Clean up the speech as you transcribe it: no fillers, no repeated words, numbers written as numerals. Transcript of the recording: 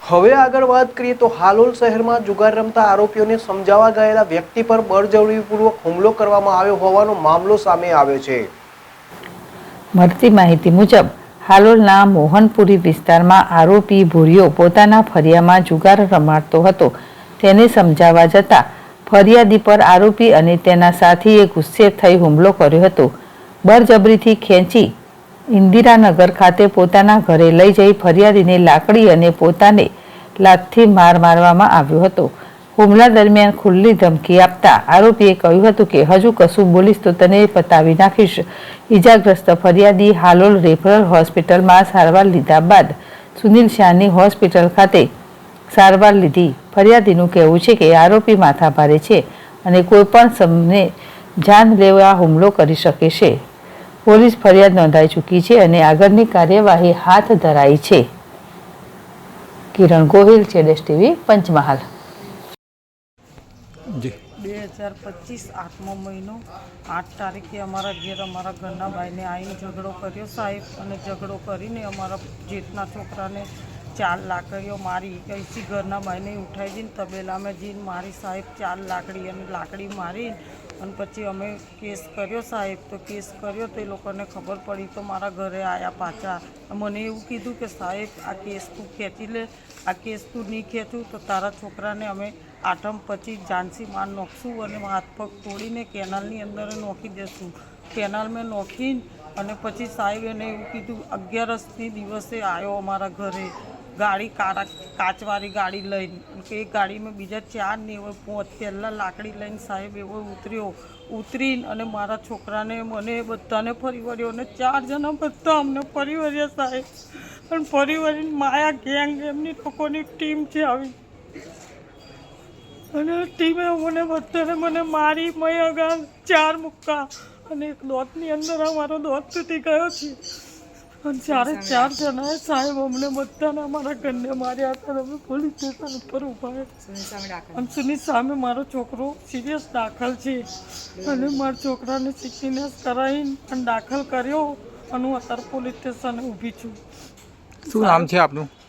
હવે આગળ વાત કરીએ તો હાલોલ શહેરમાં જુગાર રમતા આરોપીઓને સમજાવવા ગયેલા વ્યક્તિ પર બળજબરીપૂર્વક હુમલો કરવામાં આવ્યો હોવાનો મામલો સામે આવ્યો છે। મળતી માહિતી મુજબ હાલોલના મોહનપુરી વિસ્તારમાં આરોપી ભૂરિયો પોતાના ફળિયામાં જુગાર રમાડતો હતો। તેને સમજાવવા જતાં ફરિયાદી પર આરોપી અને તેના સાથીએ ગુસ્સે થઈ હુમલો કર્યો હતો। બળજબરીથી ખેંચી ઇન્દિરાનગર ખાતે પોતાના ઘરે લઈ જઈ ફરિયાદીને લાકડી અને પોતાને લાતથી માર મારવામાં આવ્યો હતો। હુમલા દરમિયાન ખુલ્લી ધમકી આપતા આરોપીએ કહ્યું હતું કે હજુ કશું બોલીશ તો તને પતાવી નાખીશ। ઈજાગ્રસ્ત ફરિયાદી હાલોલ રેફરલ હોસ્પિટલમાં સારવાર લીધા બાદ સુનિલ શાહની હોસ્પિટલ ખાતે સારવાર લીધી। ફરિયાદીનું કહેવું છે કે આરોપી માથાભારે છે અને કોઈ પણ સમયે જાનલેવા હુમલો કરી શકે છે। પોલીસ ફરિયાદ નોંધાઈ ચૂકી છે અને આગળની કાર્યવાહી હાથ ધરાઈ છે। કિરણ ગોહિલ, જેડેશ ટીવી, પંચમહાલ। 2025 8મો મહિનો 8 તારીખે અમારા ઘેર અમારા ઘરના ભાઈને આવીને ઝઘડો કર્યો સાહેબ, અને ઝઘડો કરીને અમારા જેઠના છોકરાને 4 લાકડીઓ મારી। કઈથી ઘરના ભાઈને ઉઠાવી દઈને તબેલામાં જઈને મારી સાહેબ 4 લાકડી, અને લાકડી મારી અને પછી અમે કેસ કર્યો સાહેબ। તો કેસ કર્યો તો એ લોકોને ખબર પડી તો મારા ઘરે આવ્યા પાછા। મને એવું કીધું કે સાહેબ આ કેસ તું ખેંચી લે, આ કેસ તું નહીં ખેંચું તો તારા છોકરાને અમે આઠમ પછી ઝાંસી માર નાખશું અને હાથ પગ તોડીને કેનાલની અંદર નોખી દેશું। કેનાલમાં નોખીને અને પછી સાહેબ એને એવું કીધું 11મી દિવસે આવ્યો અમારા ઘરે ગાડી કાચવાળી ગાડી લઈને, કે એ ગાડીમાં બીજા 4 ને એવો 5 પહેલાં લાકડી લઈને સાહેબ એવો ઉતરીને અને મારા છોકરાને મને બધાને ફરી વળ્યો અને 4 જણા બધા અમને ફરી વળ્યા સાહેબ। અને ફરી વળીને માયા ગેંગ એમની લોકોની ટીમ છે આવી, અને ટીમે મને મારી મય 4 મુક્કા અને એક દોતની અંદર અમારો દોત તૂટી ગયો છે। અને 4 જણાએ સાહેબ અમને બધાને અમારા ઘરને માર્યા હતા। અમે પોલીસ સ્ટેશન ઉપર ઊભા અને સુની સામે મારો છોકરો સિરિયસ દાખલ છે, અને મારા છોકરાને સિકનેસ કરાવીને અને દાખલ કર્યો અને હું અત્યારે પોલીસ સ્ટેશને ઊભી છું। શું નામ છે આપનું?